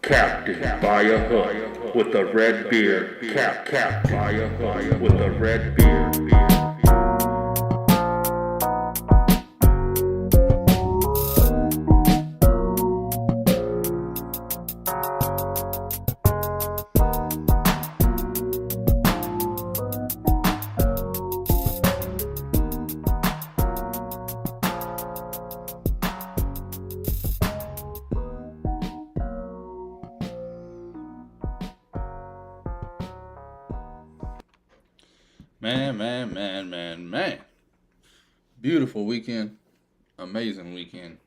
Captain by a hook with a red beard. Captain by a hook with a red beard. Man. Beautiful weekend. Amazing weekend.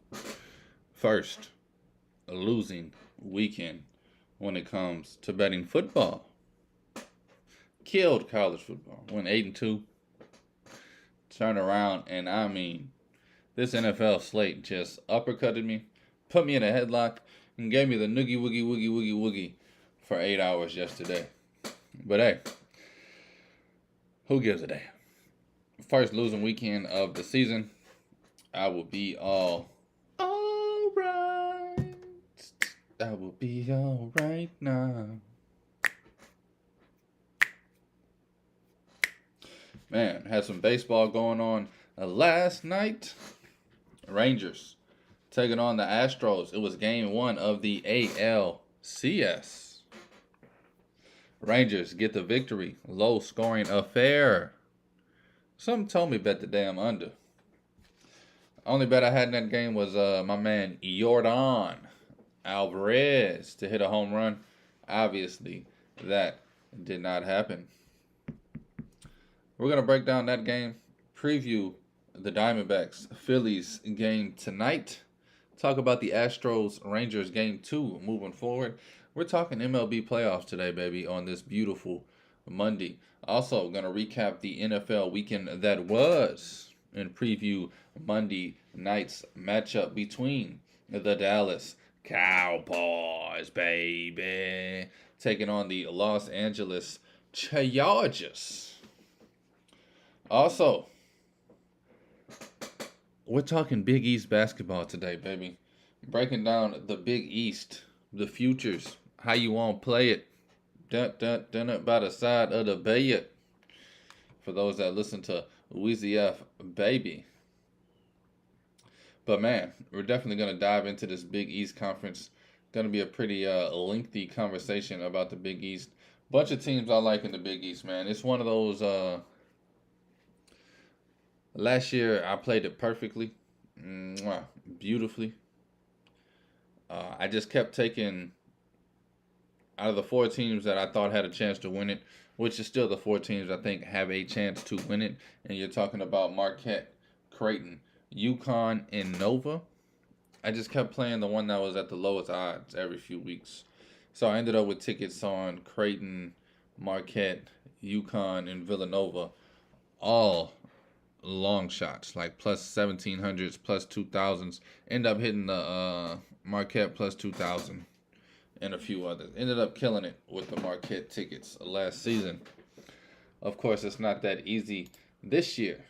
First, a losing weekend when it comes to betting football. Killed college football. Went 8-2. Turned around and this NFL slate just uppercutted me, put me in a headlock, and gave me the noogie woogie for 8 hours yesterday. But hey, who gives a damn? First losing weekend of the season. I will be all right. I will be all right now. Man, had some baseball going on last night. Rangers taking on the Astros. It was game 1 of the ALCS. Rangers get the victory. Low scoring affair. Some told me bet the damn under. Only bet I had in that game was my man Yordan Alvarez to hit a home run. Obviously, that did not happen. We're going to break down that game, preview the Diamondbacks Phillies game tonight, talk about the Astros Rangers game 2 moving forward. We're talking MLB playoffs today, baby, on this beautiful Monday. Also, going to recap the NFL weekend that was and preview Monday night's matchup between the Dallas Cowboys, baby, taking on the Los Angeles Chargers. Also, we're talking Big East basketball today, baby. Breaking down the Big East, the futures, how you want to play it. Done it by the side of the bay. For those that listen to Weezy F, baby. But man, we're definitely going to dive into this Big East conference. Going to be a pretty lengthy conversation about the Big East. Bunch of teams I like in the Big East, man. It's one of those... Last year, I played it perfectly. Beautifully. I just kept taking... Out of the 4 teams that I thought had a chance to win it, which is still the 4 teams I think have a chance to win it, and you're talking about Marquette, Creighton, UConn, and Nova. I just kept playing the one that was at the lowest odds every few weeks. So I ended up with tickets on Creighton, Marquette, UConn, and Villanova, all long shots, like plus 1700s, plus 2000s. End up hitting the Marquette plus 2000. And a few others. Ended up killing it with the Marquette tickets last season. Of course, it's not that easy this year.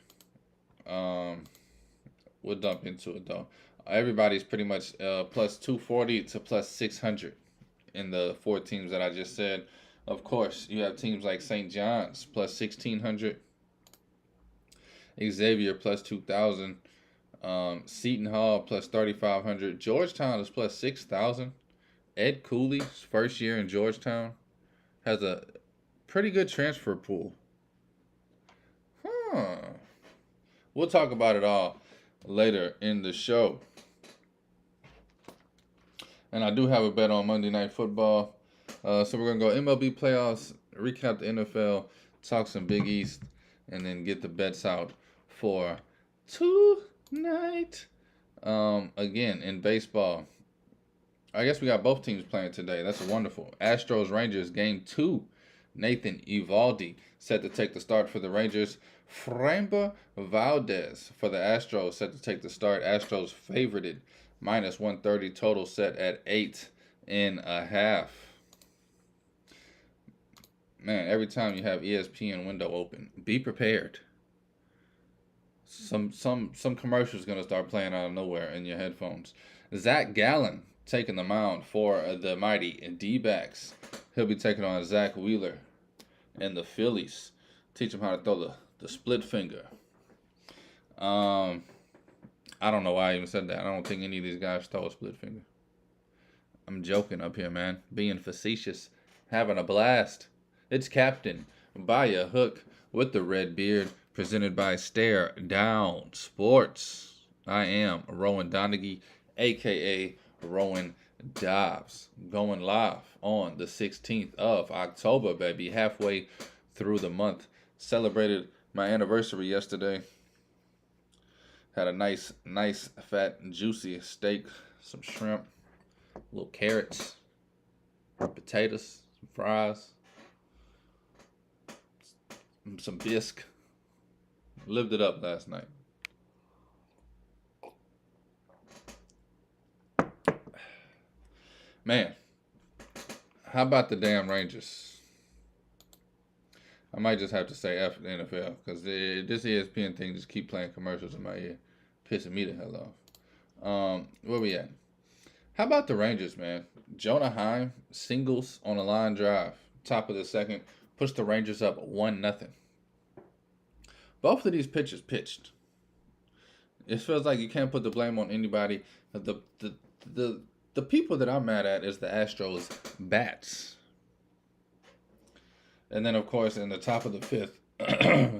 We'll dump into it, though. Everybody's pretty much plus 240 to plus 600 in the 4 teams that I just said. Of course, you have teams like St. John's plus 1600. Xavier plus 2000. Seton Hall plus 3500. Georgetown is plus 6000. Ed Cooley's first year in Georgetown has a pretty good transfer pool. We'll talk about it all later in the show. And I do have a bet on Monday Night Football. So we're going to go MLB playoffs, recap the NFL, talk some Big East, and then get the bets out for tonight. Again, in baseball, I guess we got both teams playing today. That's wonderful. Astros Rangers game 2. Nathan Eovaldi set to take the start for the Rangers. Framber Valdez for the Astros set to take the start. Astros favorited minus 130. Total set at 8.5. Man, every time you have ESPN window open, be prepared. Some commercial's gonna start playing out of nowhere in your headphones. Zach Gallen taking the mound for the mighty D-backs. He'll be taking on Zach Wheeler and the Phillies. Teach him how to throw the split finger. I don't know why I even said that. I don't think any of these guys throw a split finger. I'm joking up here, man. Being facetious. Having a blast. It's Captain Baya Hook with the red beard, presented by Stare Down Sports. I am Rowan Donaghy, a.k.a. Rowan Dobbs, going live on the 16th of October, baby. Halfway through the month. Celebrated my anniversary yesterday. Had a nice, fat, juicy steak, some shrimp, little carrots, potatoes, some fries, some bisque. Lived it up last night. Man, how about the damn Rangers? I might just have to say F the NFL because this ESPN thing just keep playing commercials in my ear, pissing me the hell off. Where we at? How about the Rangers, man? Jonah Heim singles on a line drive, top of the second, puts the Rangers up 1-0. Both of these pitchers pitched. It feels like you can't put the blame on anybody. The people that I'm mad at is the Astros bats. And then, of course, in the top of the fifth,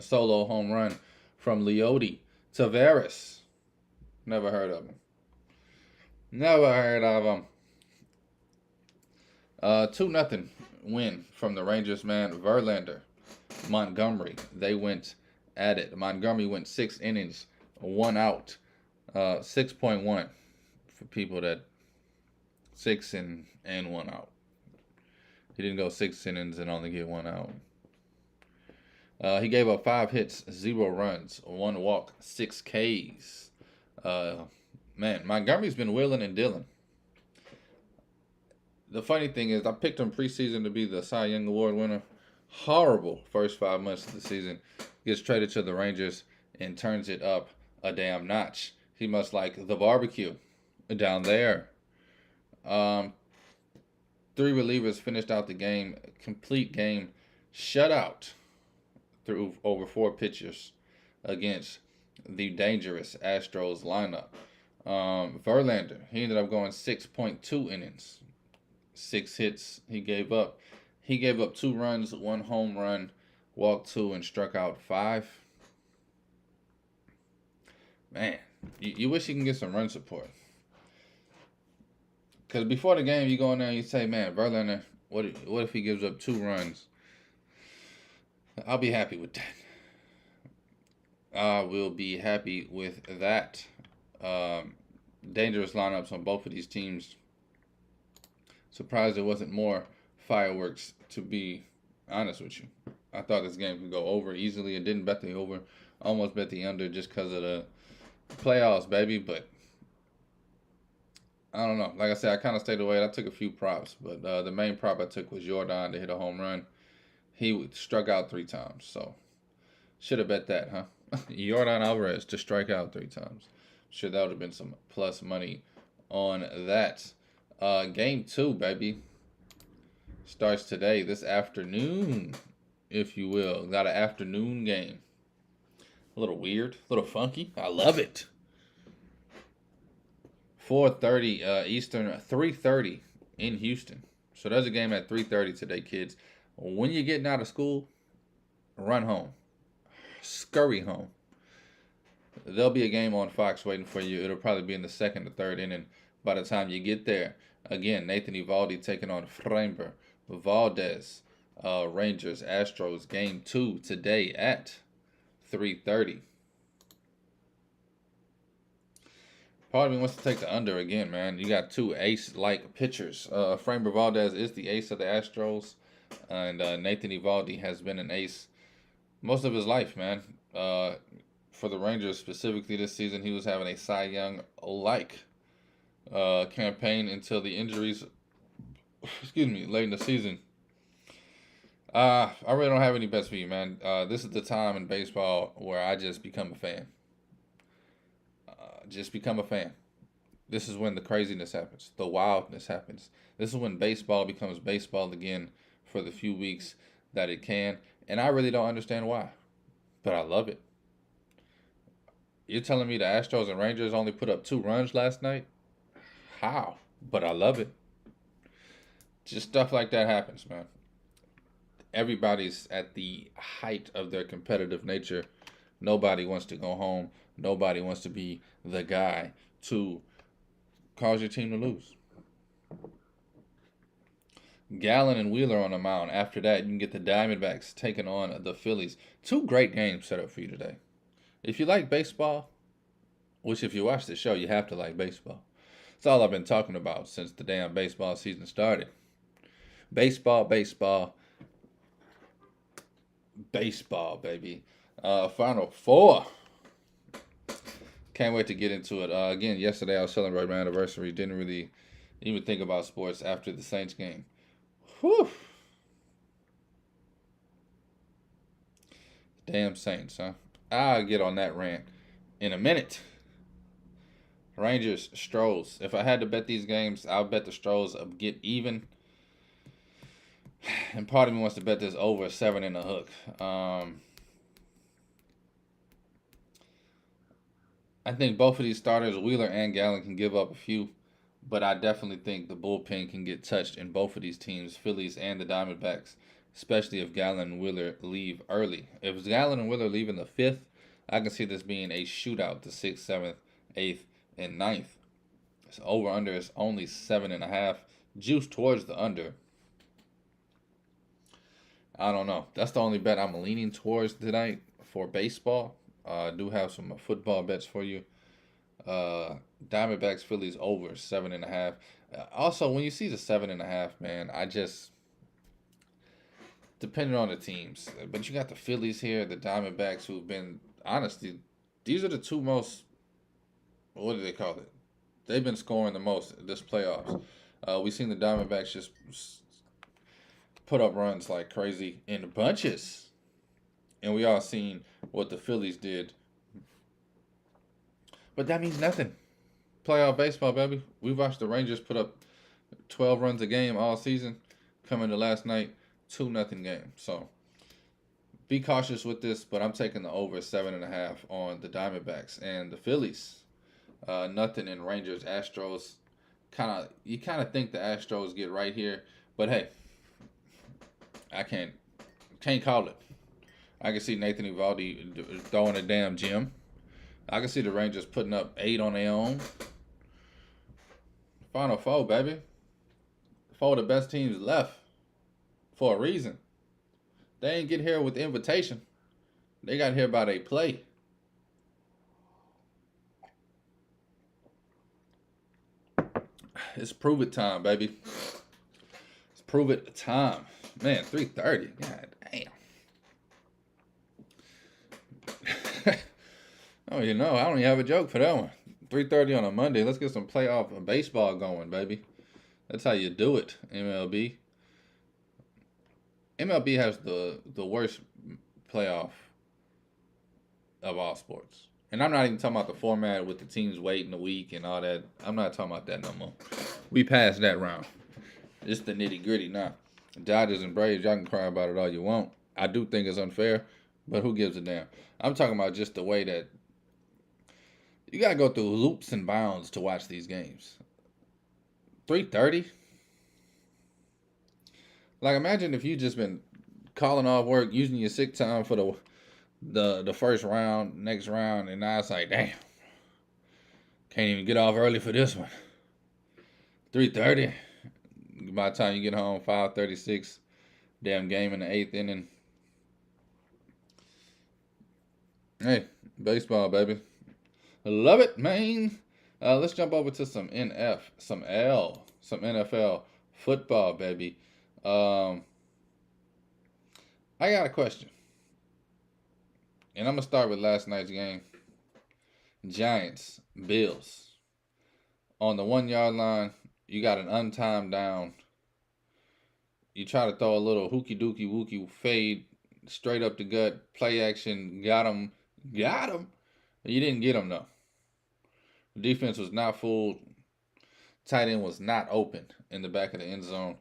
solo home run from Leody Taveras. Never heard of him. 2-0 win from the Rangers, man. Verlander, Montgomery, they went at it. Montgomery went 6 innings, 1 out. 6.1 for people that 6 and 1 out. He didn't go 6 innings and only get 1 out. He gave up 5 hits, 0 runs, 1 walk, 6 Ks. Man, Montgomery's been willing and dealing. The funny thing is, I picked him preseason to be the Cy Young Award winner. Horrible first 5 months of the season. Gets traded to the Rangers and turns it up a damn notch. He must like the barbecue down there. 3 relievers finished out the game. Complete game shutout through over 4 pitchers against the dangerous Astros lineup. Verlander, he ended up going 6.2 innings. 6 hits he gave up. He gave up 2 runs, 1 home run, walked 2, and struck out 5. Man, you wish you can get some run support. Because before the game, you go in there and you say, man, Verlander, what if he gives up 2 runs? I'll be happy with that. I will be happy with that. Dangerous lineups on both of these teams. Surprised there wasn't more fireworks, to be honest with you. I thought this game could go over easily. I didn't bet the over. Almost bet the under just because of the playoffs, baby. But I don't know. Like I said, I kind of stayed away. I took a few props. But the main prop I took was Jordan to hit a home run. He struck out 3 times. So should have bet that, huh? Jordan Alvarez to strike out 3 times. Sure, that would have been some plus money on that. Game 2, baby. Starts today, this afternoon, if you will. Got an afternoon game. A little weird, a little funky. I love it. 4:30 Eastern, 3:30 in Houston. So there's a game at 3:30 today, kids. When you're getting out of school, run home. Scurry home. There'll be a game on Fox waiting for you. It'll probably be in the 2nd or 3rd inning by the time you get there. Again, Nathan Eovaldi taking on Framber Valdez. Rangers, Astros, game 2 today at 3:30. Part of me wants to take the under again, man. You got 2 ace-like pitchers. Framber Valdez is the ace of the Astros, and Nathan Eovaldi has been an ace most of his life, man. For the Rangers specifically this season, he was having a Cy Young-like campaign until the injuries, late in the season. I really don't have any bets for you, man. This is the time in baseball where I just become a fan. Just become a fan. This is when the craziness happens, the wildness happens. This is when baseball becomes baseball again for the few weeks that it can. And I really don't understand why, but I love it. You're telling me the Astros and Rangers only put up 2 runs last night? How? But I love it. Just stuff like that happens, man. Everybody's at the height of their competitive nature. Nobody wants to go home. Nobody wants to be the guy to cause your team to lose. Gallen and Wheeler on the mound. After that, you can get the Diamondbacks taking on the Phillies. 2 great games set up for you today. If you like baseball, which if you watch the show, you have to like baseball. It's all I've been talking about since the damn baseball season started. Baseball, baseball, baseball, baby. Final Four. Can't wait to get into it. Again, yesterday I was celebrating my anniversary. Didn't really even think about sports after the Saints game. Whew. Damn Saints, huh? I'll get on that rant in a minute. Rangers, Stros. If I had to bet these games, I'll bet the Stros get even. And part of me wants to bet this over 7 and a hook. I think both of these starters, Wheeler and Gallen, can give up a few. But I definitely think the bullpen can get touched in both of these teams, Phillies and the Diamondbacks, especially if Gallen and Wheeler leave early. If Gallen and Wheeler leave in the 5th, I can see this being a shootout to 6th, 7th, 8th, and 9th. So over-under is only 7.5. Juice towards the under. I don't know. That's the only bet I'm leaning towards tonight for baseball. I do have some football bets for you. Diamondbacks, Phillies over 7.5. Also, when you see the 7.5, man, I just depending on the teams, but you got the Phillies here, the Diamondbacks, who've been honestly, these are the 2 most. What do they call it? They've been scoring the most this playoffs. We've seen the Diamondbacks just put up runs like crazy in bunches, and we all seen what the Phillies did. But that means nothing. Playoff baseball, baby. We watched the Rangers put up 12 runs a game all season. Coming to last night, 2-0 game. So be cautious with this, but I'm taking the over 7.5 on the Diamondbacks and the Phillies. Nothing in Rangers, Astros. You kind of think the Astros get right here, but hey, I can't call it. I can see Nathan Eovaldi throwing a damn gem. I can see the Rangers putting up 8 on their own. Final Four, baby. 4 of the best teams left for a reason. They ain't get here with the invitation. They got here by they play. It's prove it time, baby. It's prove it time. Man, 3:30. God damn. Oh, I don't even have a joke for that one. 3:30 on a Monday. Let's get some playoff baseball going, baby. That's how you do it, MLB. MLB has the worst playoff of all sports. And I'm not even talking about the format with the teams waiting a week and all that. I'm not talking about that no more. We passed that round. It's the nitty gritty now. Dodgers and Braves, y'all can cry about it all you want. I do think it's unfair, but who gives a damn? I'm talking about just the way that you got to go through loops and bounds to watch these games. 3:30? Like, imagine if you just been calling off work, using your sick time for the first round, next round, and now it's like, damn, can't even get off early for this one. 3:30. By the time you get home, 5:36. Damn game in the 8th inning. Hey, baseball, baby. Love it, man. Let's jump over to some some NFL football, baby. I got a question. And I'm going to start with last night's game. Giants, Bills. On the 1-yard line, you got an untimed down. You try to throw a little hooky dookie wookie fade straight up the gut. Play action. Got him. You didn't get him, though. The defense was not fooled. tight end was not open in the back of the end zone.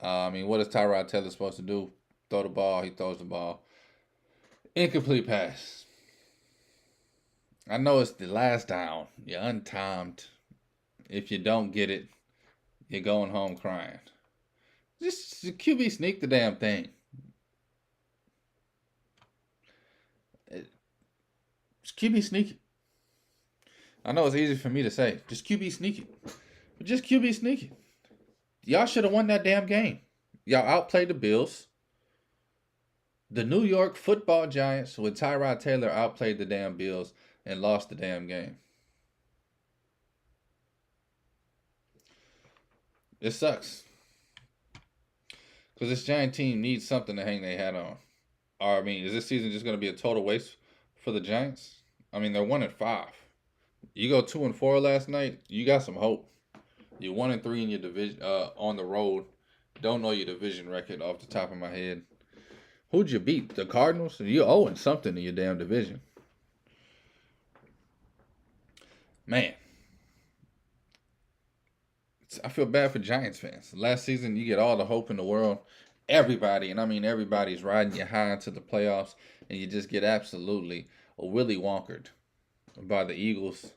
I mean, what is Tyrod Taylor supposed to do? Throw the ball. He throws the ball. Incomplete pass. I know it's the last down. You're untimed. If you don't get it, you're going home crying. Just QB sneak the damn thing. Just QB sneak it. I know it's easy for me to say. Just QB sneak it. But just QB sneak it. Y'all should have won that damn game. Y'all outplayed the Bills. The New York Football Giants with Tyrod Taylor outplayed the damn Bills and lost the damn game. It sucks. Because this Giant team needs something to hang their hat on. Or, I mean, is this season just going to be a total waste for the Giants? I mean, they're 1-5. You go 2-4 last night, you got some hope. You're 1-3 in your division on the road. Don't know your division record off the top of my head. Who'd you beat? The Cardinals? You're owing something in your damn division. Man. I feel bad for Giants fans. Last season, you get all the hope in the world. Everybody, and I mean everybody's riding you high into the playoffs, and you just get absolutely Willy Wonkered by the Eagles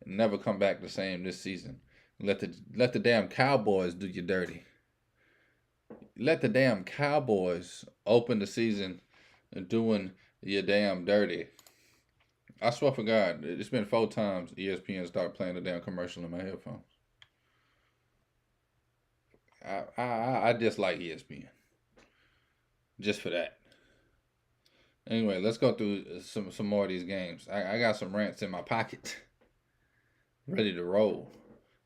and never come back the same this season. Let the damn Cowboys do you dirty. Let the damn Cowboys open the season doing you damn dirty. I swear for God, it's been 4 times ESPN started playing the damn commercial in my headphones. I dislike ESPN. Just for that. Anyway, let's go through some more of these games. I got some rants in my pocket. Ready to roll.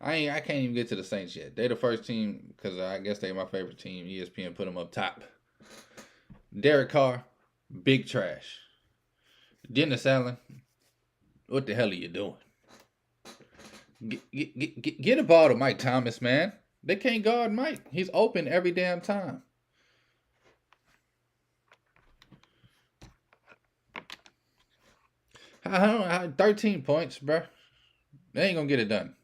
I can't even get to the Saints yet. They're the first team because I guess they're my favorite team. ESPN put them up top. Derek Carr, big trash. Dennis Allen, what the hell are you doing? Get a ball to Mike Thomas, man. They can't guard Mike. He's open every damn time. I don't know, 13 points, bro. They ain't gonna get it done.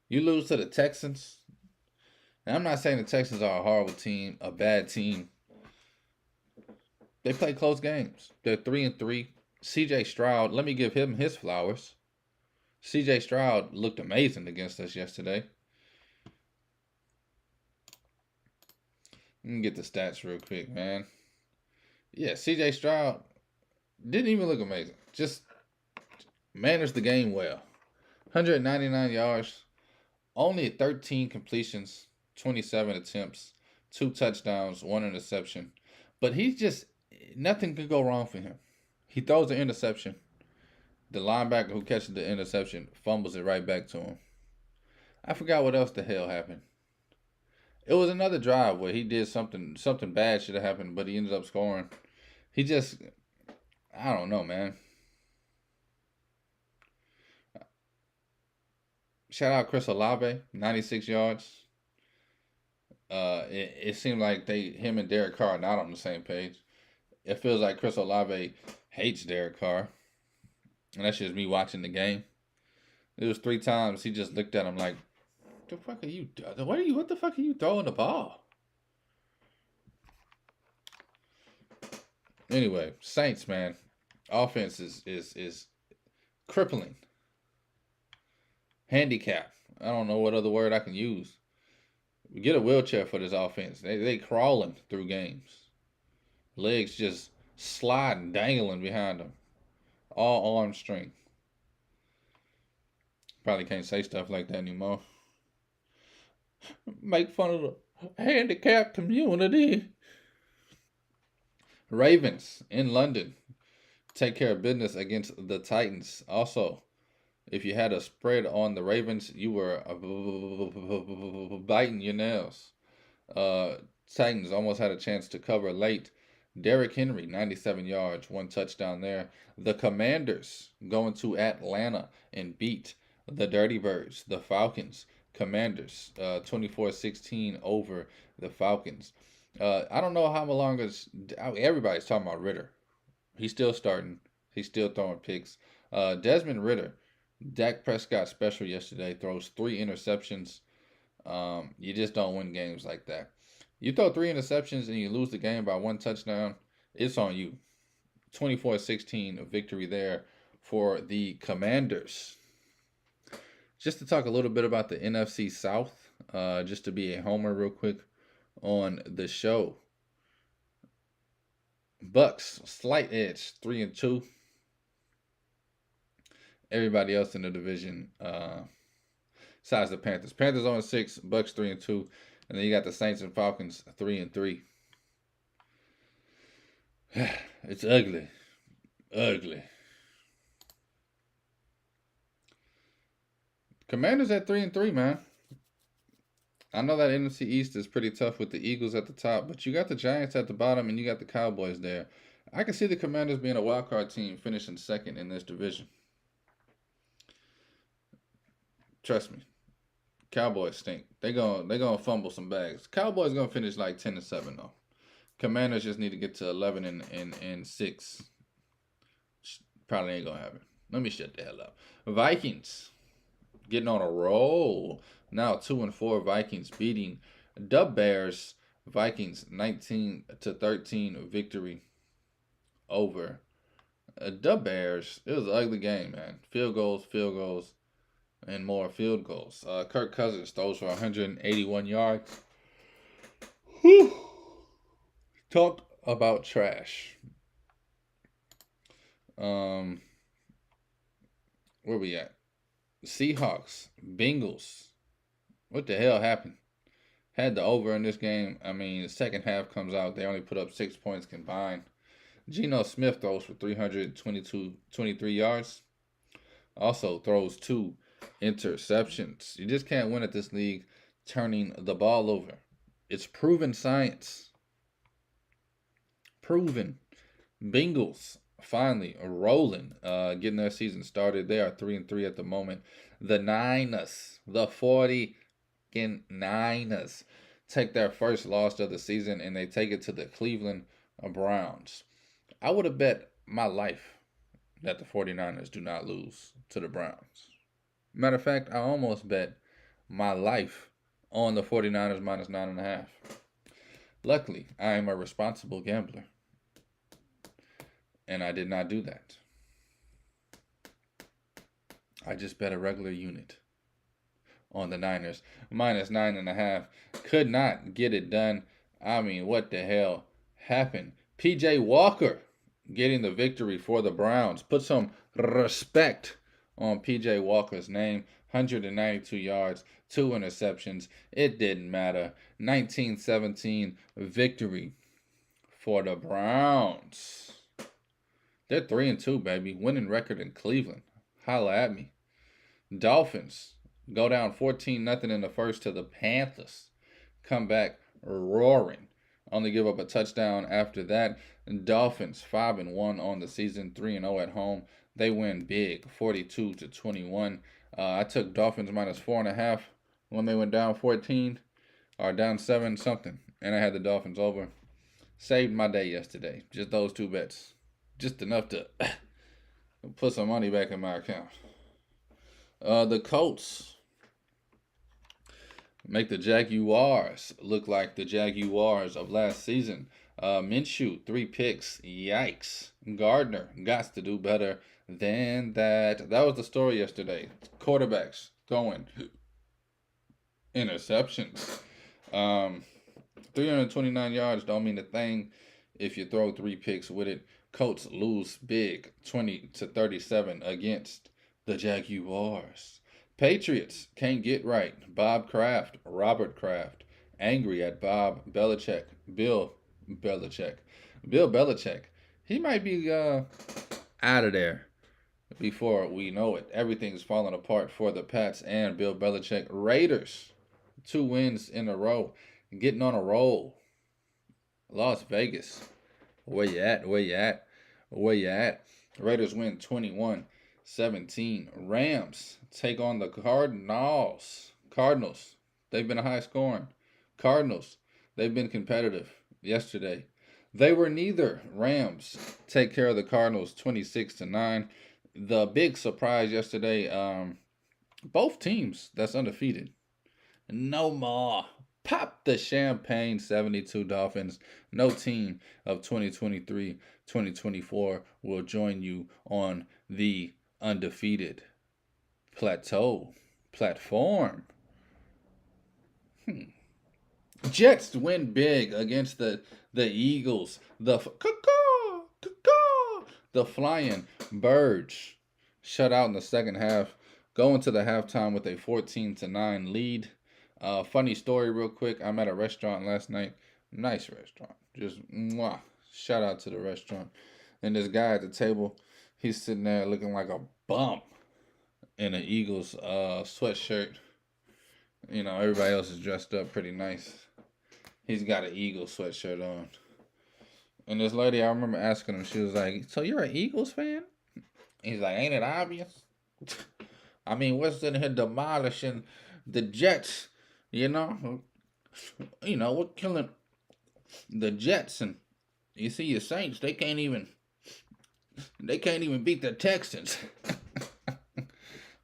You lose to the Texans. Now, I'm not saying the Texans are a horrible team, a bad team. They play close games. They're 3-3. CJ Stroud, let me give him his flowers. CJ Stroud looked amazing against us yesterday. Let me get the stats real quick, man. Yeah, CJ Stroud didn't even look amazing. Just managed the game well. 199 yards, only 13 completions, 27 attempts, 2 touchdowns, 1 interception. But he's just, nothing could go wrong for him. He throws the interception. The linebacker who catches the interception fumbles it right back to him. I forgot what else the hell happened. It was another drive where he did something bad should have happened, but he ended up scoring. He just, I don't know, man. Shout out Chris Olave, 96 yards. It seemed like him and Derek Carr are not on the same page. It feels like Chris Olave hates Derek Carr. And that's just me watching the game. It was 3 times he just looked at him like, the fuck are you doing? What the fuck are you throwing the ball? Anyway, Saints, man. Offense is crippling. Handicap. I don't know what other word I can use. We get a wheelchair for this offense. They crawling through games. Legs just sliding, dangling behind them. All arm strength. Probably can't say stuff like that anymore. Make fun of the handicapped community. Ravens in London take care of business against the Titans. Also, if you had a spread on the Ravens, you were biting your nails. Titans almost had a chance to cover late. Derrick Henry, 97 yards, 1 touchdown there. The Commanders going to Atlanta and beat the Dirty Birds, the Falcons. Commanders, 24-16 over the Falcons. I don't know how long everybody's talking about Ritter. He's still starting. He's still throwing picks. Desmond Ritter, Dak Prescott special yesterday, throws 3 interceptions. You just don't win games like that. You throw 3 interceptions and you lose the game by 1 touchdown, it's on you. 24-16 victory there for the Commanders. Just to talk a little bit about the NFC South, just to be a homer real quick on the show. Bucks, slight edge, 3-2. Everybody else in the division, besides the Panthers. Panthers 0-6, Bucks 3-2, and then you got the Saints and Falcons 3-3. It's ugly, ugly. Commanders at 3-3, man. I know that NFC East is pretty tough with the Eagles at the top, but you got the Giants at the bottom and you got the Cowboys there. I can see the Commanders being a wild card team, finishing second in this division. Trust me, Cowboys stink. They gonna fumble some bags. Cowboys gonna finish like 10-7 though. Commanders just need to get to 11-6. Probably ain't gonna happen. Let me shut the hell up. Vikings getting on a roll. Now 2-4 Vikings beating the Bears. Vikings 19-13 victory over the Bears. It was an ugly game, man. Field goals, and more field goals. Kirk Cousins throws for 181 yards. Whew. Talk about trash. Where we at? Seahawks, Bengals. What the hell happened? Had the over in this game. I mean, the second half comes out. They only put up 6 points combined. Geno Smith throws for 323 yards. Also throws 2 interceptions. You just can't win at this league turning the ball over. It's proven science. Proven. Bengals finally rolling, getting their season started. They are 3-3 at the moment. The Niners, the 49ers, take their first loss of the season and they take it to the Cleveland Browns. I would have bet my life that the 49ers do not lose to the Browns. Matter of fact, I almost bet my life on the 49ers minus 9.5. Luckily, I am a responsible gambler. And I did not do that. I just bet a regular unit on the Niners. Minus 9.5. Could not get it done. I mean, what the hell happened? P.J. Walker getting the victory for the Browns. Put some respect on P.J. Walker's name. 192 yards, 2 interceptions. It didn't matter. 19-17 victory for the Browns. They're 3-2, baby. Winning record in Cleveland. Holla at me. Dolphins go down 14-0 in the first to the Panthers. Come back roaring. Only give up a touchdown after that. Dolphins 5-1 on the season, 3-0 at home. They win big, 42-21. I took Dolphins minus 4.5 when they went down 14 or down 7 something, and I had the Dolphins over. Saved my day yesterday. Just those 2 bets. Just enough to put some money back in my account. The Colts make the Jaguars look like the Jaguars of last season. Minshew, 3 picks. Yikes. Gardner got to do better than that. That was the story yesterday. Quarterbacks going interceptions. 329 yards don't mean a thing if you throw 3 picks with it. Colts lose big, 20-37 against the Jaguars. Patriots can't get right. Robert Kraft, angry at Bill Belichick. He might be out of there before we know it. Everything's falling apart for the Pats and Bill Belichick. Raiders, 2 wins in a row, getting on a roll. Las Vegas. Where you at? Raiders win 21-17. Rams take on the Cardinals. They've been a high scoring. Cardinals, they've been competitive yesterday. They were neither. Rams take care of the Cardinals 26-9. the big surprise yesterday, both teams that's undefeated. No more. Pop the champagne, 72 Dolphins. No team of 2023 2024 will join you on the undefeated platform. Jets win big against the Eagles. The Flying Birds shut out in the second half, going to the halftime with a 14-9 lead. Funny story, real quick. I'm at a restaurant last night. Nice restaurant. Just mwah. Shout out to the restaurant. And this guy at the table, he's sitting there looking like a bum in an Eagles sweatshirt. You know, everybody else is dressed up pretty nice. He's got an Eagles sweatshirt on. And this lady, I remember asking him, she was like, "So you're an Eagles fan?" He's like, "Ain't it obvious?" I mean, what's in here demolishing the Jets? You know, we're killing the Jets, and you see your Saints. They can't even beat the Texans.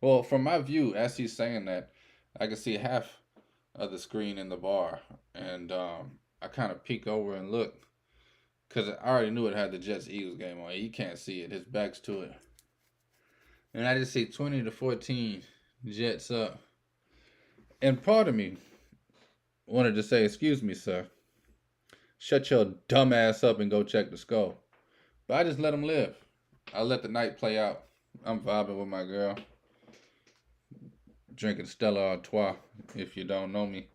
Well, from my view, as he's saying that, I can see half of the screen in the bar, and I kind of peek over and look, because I already knew it had the Jets-Eagles game on. You can't see it. His back's to it. And I just see 20-14 Jets up. And part of me wanted to say, "Excuse me, sir. Shut your dumb ass up and go check the score." But I just let him live. I let the night play out. I'm vibing with my girl. Drinking Stella Artois. If you don't know me,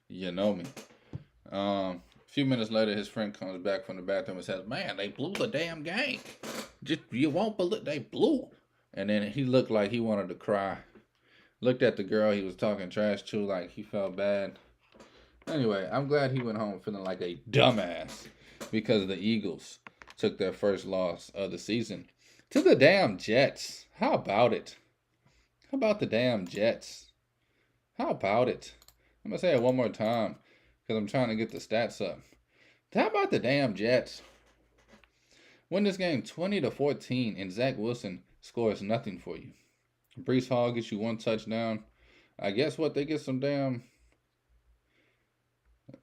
you know me. A few minutes later, his friend comes back from the bathroom and says, "Man, they blew the damn game. You won't believe they blew." And then he looked like he wanted to cry. Looked at the girl he was talking trash to like he felt bad. Anyway, I'm glad he went home feeling like a dumbass because the Eagles took their first loss of the season to the damn Jets. How about it? How about the damn Jets? How about it? I'm going to say it one more time because I'm trying to get the stats up. How about the damn Jets? Win this game 20-14, and Zach Wilson scores nothing for you. Breece Hall gets you one touchdown. I guess what? They get some damn...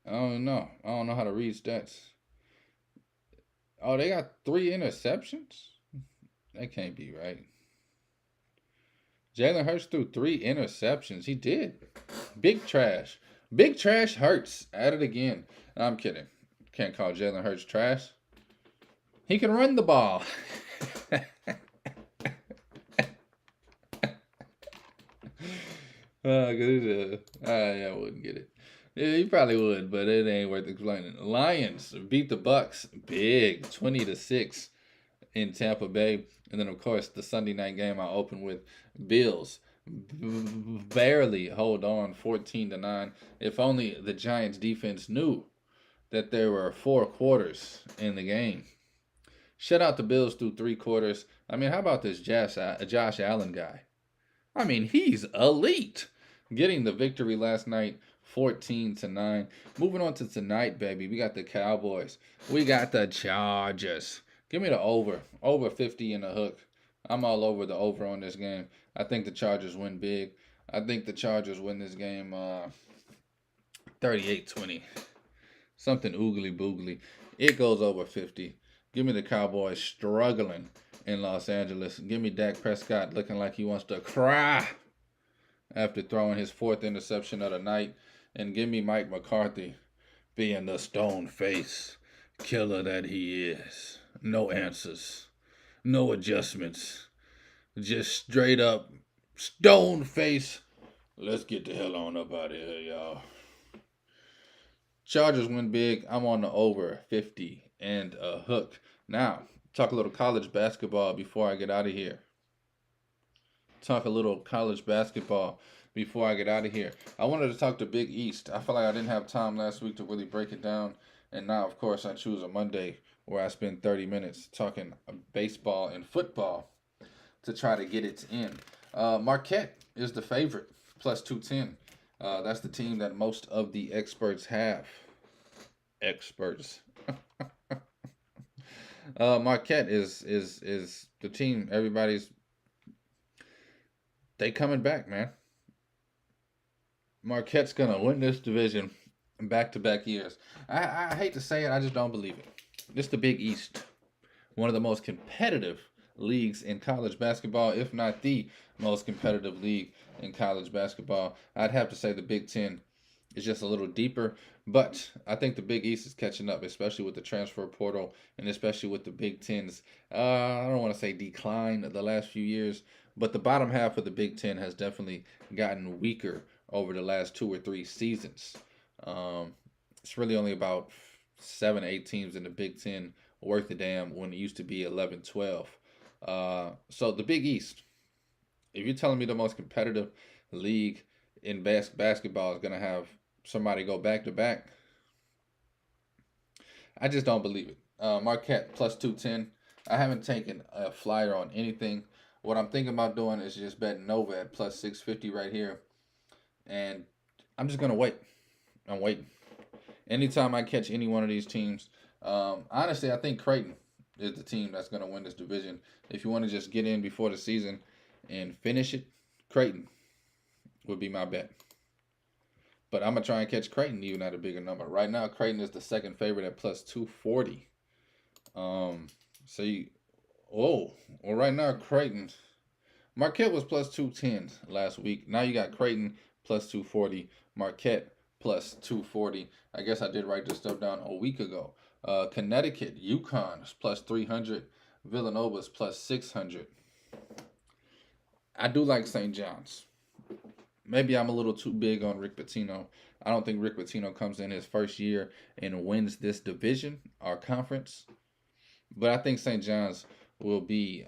I don't know. I don't know how to read stats. Oh, they got 3 interceptions? That can't be right. Jalen Hurts threw 3 interceptions. He did. Big trash. Big trash Hurts. At it again. I'm kidding. Can't call Jalen Hurts trash. He can run the ball. I wouldn't get it. Yeah, you probably would, but it ain't worth explaining. Lions beat the Bucks big, 20-6 in Tampa Bay. And then, of course, the Sunday night game I opened with, Bills barely hold on 14-9. If only the Giants defense knew that there were 4 quarters in the game. Shut out the Bills through 3 quarters. I mean, how about this Josh Allen guy? I mean, he's elite. Getting the victory last night, 14-9. Moving on to tonight, baby. We got the Cowboys. We got the Chargers. Give me the over. Over 50 in the hook. I'm all over the over on this game. I think the Chargers win big. I think the Chargers win this game 38-20. Something oogly boogly. It goes over 50. Give me the Cowboys struggling in Los Angeles. Give me Dak Prescott looking like he wants to cry after throwing his 4th interception of the night. And give me Mike McCarthy being the stone-faced killer that he is. No answers. No adjustments. Just straight up stone-faced. Let's get the hell on up out of here, y'all. Chargers win big. I'm on the over 50 and a hook. Now, talk a little college basketball before I get out of here. I wanted to talk to Big East. I feel like I didn't have time last week to really break it down. And now, of course, I choose a Monday where I spend 30 minutes talking baseball and football to try to get it in. Marquette is the favorite, plus 210. That's the team that most of the experts have. Marquette is the team everybody's They coming back, man. Marquette's gonna win this division back to back years. I hate to say it, I just don't believe it. This is the Big East, one of the most competitive leagues in college basketball, if not the most competitive league in college basketball. I'd have to say the Big Ten is just a little deeper, but I think the Big East is catching up, especially with the transfer portal and especially with the Big Ten's, I don't want to say decline the last few years, but the bottom half of the Big Ten has definitely gotten weaker over the last 2 or 3 seasons. Um, it's really only about 7, 8 teams in the Big Ten worth a damn when it used to be 11, 12. So the Big East, if you're telling me the most competitive league in basketball is going to have somebody go back to back, I just don't believe it. Marquette plus 210. I haven't taken a flyer on anything. What I'm thinking about doing is just betting Nova at plus 650 right here. And I'm just going to wait. I'm waiting. Anytime I catch any one of these teams, honestly, I think Creighton is the team that's going to win this division. If you want to just get in before the season and finish it, Creighton would be my bet. But I'm going to try and catch Creighton even at a bigger number. Right now, Creighton is the second favorite at plus 240. Well, right now, Creighton, Marquette was plus 210 last week. Now you got Creighton plus 240, Marquette plus 240. I guess I did write this stuff down a week ago. Connecticut, UConn is plus 300, Villanova's plus 600. I do like St. John's. Maybe I'm a little too big on Rick Pitino. I don't think Rick Pitino comes in his first year and wins this division or conference. But I think St. John's will be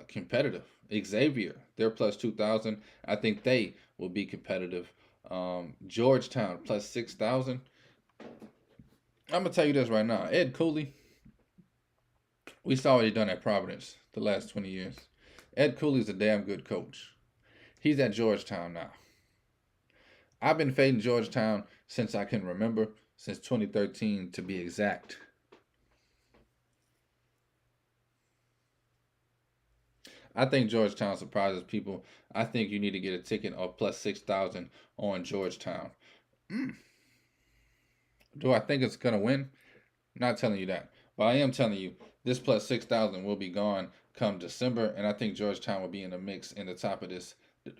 competitive. Xavier, they're plus 2,000. I think they will be competitive. Georgetown, plus 6,000. I'm going to tell you this right now. Ed Cooley, we saw what he done at Providence the last 20 years. Ed Cooley's a damn good coach. He's at Georgetown now. I've been fading Georgetown since I can remember, since 2013 to be exact. I think Georgetown surprises people. I think you need to get a ticket of plus 6,000 on Georgetown. Do I think it's going to win? Not telling you that. But I am telling you, this plus 6,000 will be gone come December, and I think Georgetown will be in the mix in the top of this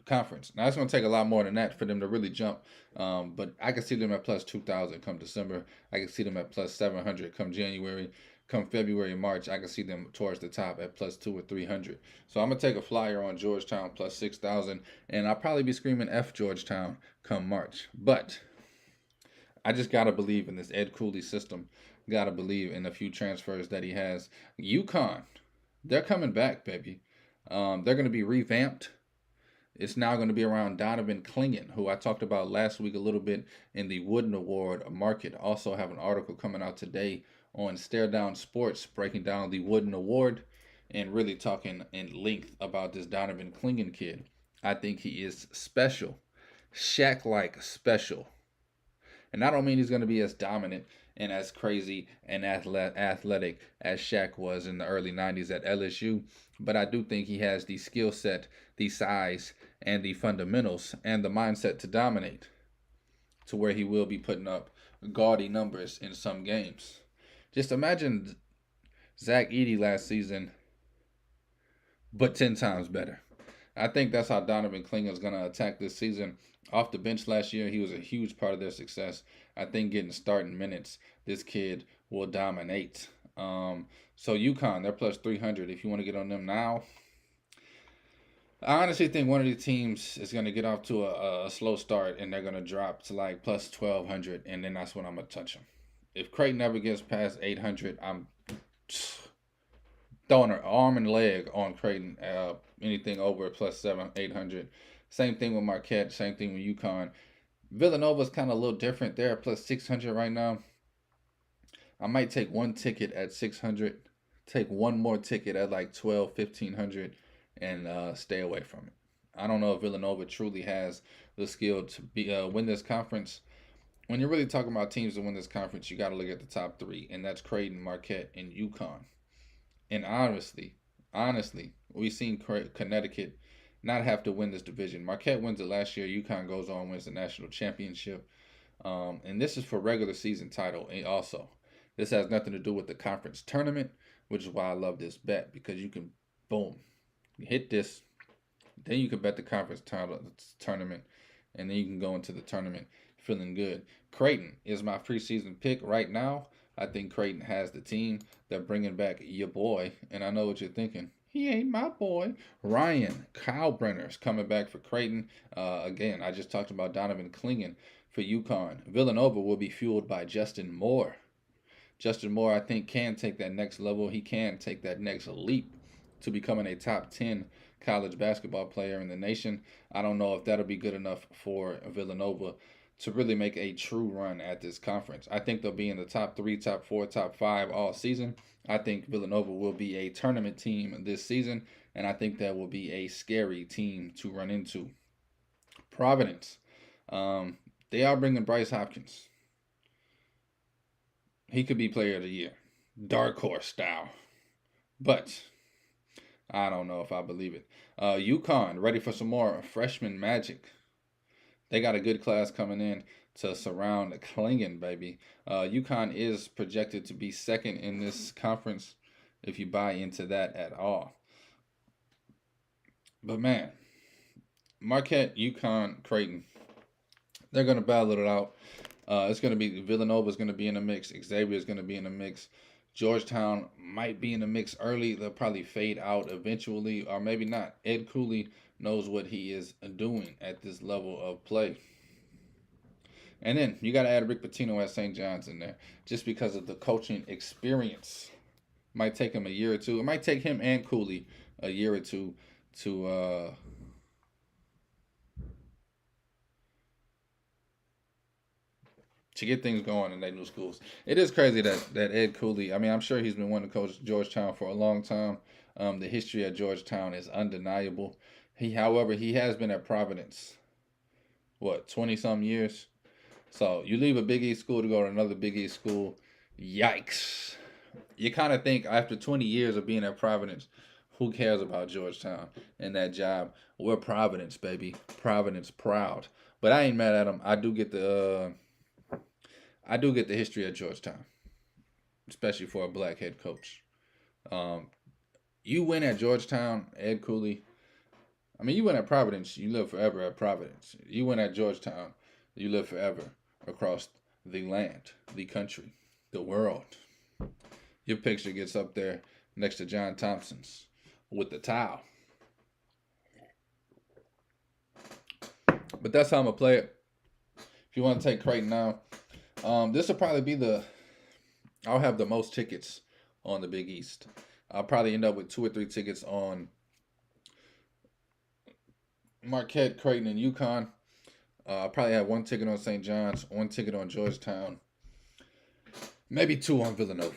conference. Now, it's going to take a lot more than that for them to really jump, but I can see them at plus 2,000 come December. I can see them at plus 700 come January. Come February, March, I can see them towards the top at plus 200 or 300. So I'm going to take a flyer on Georgetown plus 6,000, and I'll probably be screaming F Georgetown come March. But I just got to believe in this Ed Cooley system. Got to believe in a few transfers that he has. UConn, they're coming back, baby. They're going to be revamped. It's now going to be around Donovan Clingan, who I talked about last week a little bit in the Wooden Award market. Also have an article coming out today on Stare Down Sports, breaking down the Wooden Award and really talking in length about this Donovan Clingan kid. I think he is special. Shaq-like special. And I don't mean he's going to be as dominant and as crazy and athletic as Shaq was in the early 90s at LSU, but I do think he has the skill set, the size, and the fundamentals and the mindset to dominate to where he will be putting up gaudy numbers in some games. Just imagine Zach Edey last season, but 10 times better. I think that's how Donovan Clingan is going to attack this season. Off the bench last year, he was a huge part of their success. I think getting starting minutes, this kid will dominate. So UConn, they're plus 300. If you want to get on them now, I honestly think one of these teams is going to get off to a slow start, and they're going to drop to like plus 1,200, and then that's when I'm going to touch them. If Creighton never gets past 800, I'm throwing an arm and leg on Creighton. Anything over plus 800. Same thing with Marquette. Same thing with UConn. Villanova's kind of a little different. They're at plus 600 right now. I might take one ticket at 600. Take one more ticket at like 1,500, and stay away from it. I don't know if Villanova truly has the skill to win this conference. When you're really talking about teams that win this conference, you got to look at the top three, and that's Creighton, Marquette, and UConn. And honestly, we've seen Connecticut not have to win this division. Marquette wins it last year. UConn goes on and wins the national championship. And this is for regular season title. And also, this has nothing to do with the conference tournament, which is why I love this bet, because you can, boom, hit this. Then you can bet the conference tournament, and then you can go into the tournament feeling good. Creighton is my preseason pick right now. I think Creighton has the team. They're bringing back your boy, and I know what you're thinking. He ain't my boy. Ryan Kalbrenner's coming back for Creighton. Again, I just talked about Donovan Clingan for UConn. Villanova will be fueled by Justin Moore. Justin Moore, I think, can take that next level. He can take that next leap to becoming a top 10 college basketball player in the nation. I don't know if that'll be good enough for Villanova to really make a true run at this conference. I think they'll be in the top 3, top 4, top 5 all season. I think Villanova will be a tournament team this season, and I think that will be a scary team to run into. Providence. They are bringing Bryce Hopkins. He could be player of the year. Dark horse style. But I don't know if I believe it. UConn, ready for some more freshman magic. They got a good class coming in to surround Clingan, baby. UConn is projected to be second in this conference if you buy into that at all. But man, Marquette, UConn, Creighton, they're going to battle it out. It's going to be Villanova's going to be in the mix. Xavier's going to be in the mix. Georgetown might be in the mix early. They'll probably fade out eventually, or maybe not. Ed Cooley knows what he is doing at this level of play. And then you got to add Rick Pitino at St. John's in there just because of the coaching experience. Might take him a year or two. It might take him and Cooley a year or two to get things going in their new schools. It is crazy that Ed Cooley, I mean, I'm sure he's been wanting to coach Georgetown for a long time. The history of Georgetown is undeniable. However, he has been at Providence, 20-some years? So you leave a Big East school to go to another Big East school. Yikes. You kind of think after 20 years of being at Providence, who cares about Georgetown and that job? We're Providence, baby. Providence proud. But I ain't mad at him. I do get the history of Georgetown, especially for a black head coach. You win at Georgetown, Ed Cooley. I mean, you win at Providence, you live forever at Providence. You win at Georgetown, you live forever across the land, the country, the world. Your picture gets up there next to John Thompson's with the towel. But that's how I'm going to play it. If you want to take Creighton now, this will probably be I'll have the most tickets on the Big East. I'll probably end up with 2 or 3 tickets on Marquette, Creighton, and UConn. I'll probably have 1 ticket on St. John's, 1 ticket on Georgetown, maybe 2 on Villanova.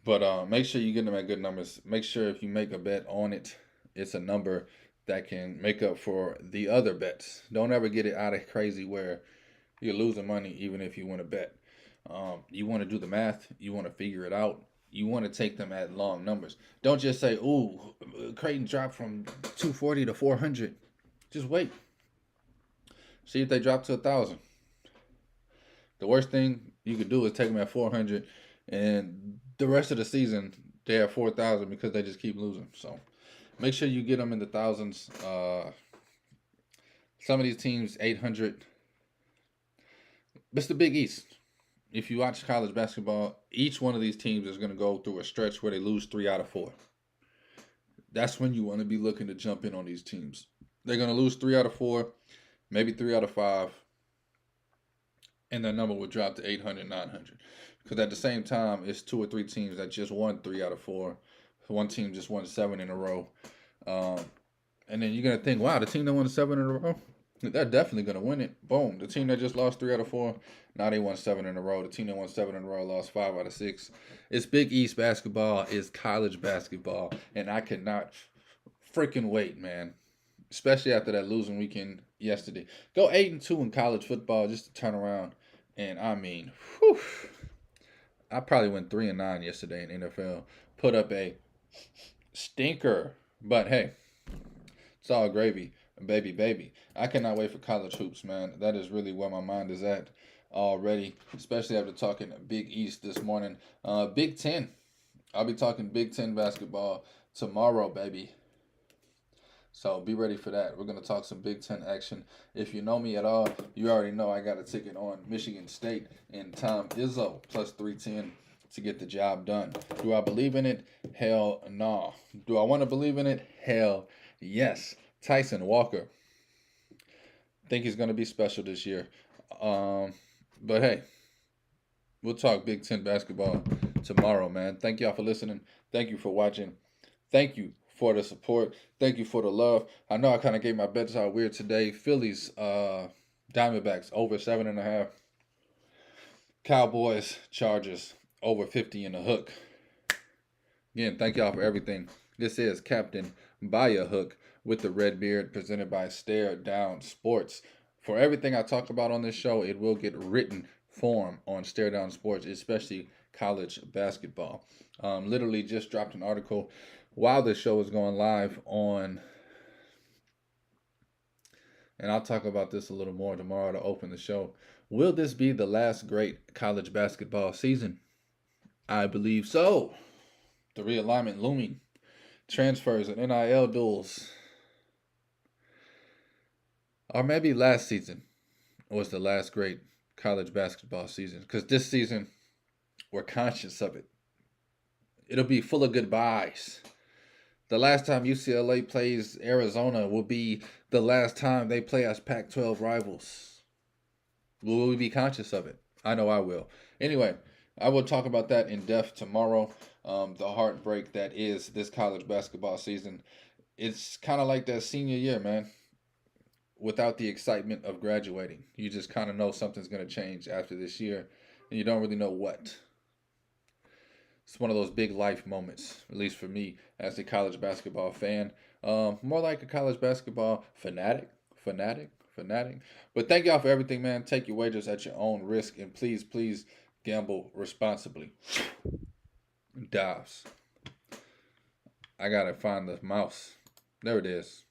But make sure you get them at good numbers. Make sure if you make a bet on it, it's a number that can make up for the other bets. Don't ever get it out of crazy where you're losing money even if you want to bet. You want to do the math. You want to figure it out. You want to take them at long numbers. Don't just say, ooh, Creighton dropped from 240 to 400. Just wait. See if they drop to 1,000. The worst thing you could do is take them at 400, and the rest of the season, they're at 4,000 because they just keep losing. So make sure you get them in the thousands. Some of these teams, 800. It's the Big East. If you watch college basketball, each one of these teams is going to go through a stretch where they lose 3 out of 4. That's when you want to be looking to jump in on these teams. They're going to lose 3 out of 4, maybe 3 out of 5, and their number will drop to 800, 900. Because at the same time, it's 2 or 3 teams that just won 3 out of 4. One team just won 7 in a row. And then you're going to think, wow, the team that won 7 in a row, they're definitely going to win it. Boom. The team that just lost 3 out of 4, now they won 7 in a row. The team that won 7 in a row lost 5 out of 6. It's Big East basketball. It's college basketball. And I cannot freaking wait, man. Especially after that losing weekend yesterday. Go 8-2 in college football just to turn around. And I mean, whew. I probably went 3-9 yesterday in NFL. Put up a stinker. But hey, It's all gravy, baby, baby. I cannot wait for college hoops, man. That is really where my mind is at already, especially after talking Big East this morning. Big Ten. I'll be talking Big Ten basketball tomorrow, baby. So be ready for that. We're going to talk some Big Ten action. If you know me at all, you already know I got a ticket on Michigan State and Tom Izzo plus 310 to get the job done. Do I believe in it? Hell no. Do I want to believe in it? Hell yes. Tyson Walker. Think he's going to be special this year. But hey, we'll talk Big Ten basketball tomorrow, man. Thank y'all for listening. Thank you for watching. Thank you for the support. Thank you for the love. I know I kind of gave my bets out weird today. Phillies, Diamondbacks over 7.5. Cowboys, Chargers over 50 in the hook. Again, thank y'all for everything. This is Captain By a Hook with the Red Beard, presented by Stare Down Sports. For everything I talk about on this show, it will get written form on Stare Down Sports, especially college basketball. Literally just dropped an article while this show is going live on, and I'll talk about this a little more tomorrow to open the show. Will this be the last great college basketball season? I believe so. The realignment looming. Transfers and NIL duels. Or maybe last season was the last great college basketball season. Because this season, we're conscious of it. It'll be full of goodbyes. The last time UCLA plays Arizona will be the last time they play as Pac-12 rivals. Will we be conscious of it? I know I will. Anyway, I will talk about that in depth tomorrow. The heartbreak that is this college basketball season. It's kind of like that senior year, man. Without the excitement of graduating. You just kind of know something's going to change after this year, and you don't really know what. It's one of those big life moments, at least for me, as a college basketball fan. More like a college basketball fanatic. But thank y'all for everything, man. Take your wagers at your own risk, and please gamble responsibly. Dobbs. I gotta find the mouse. There it is.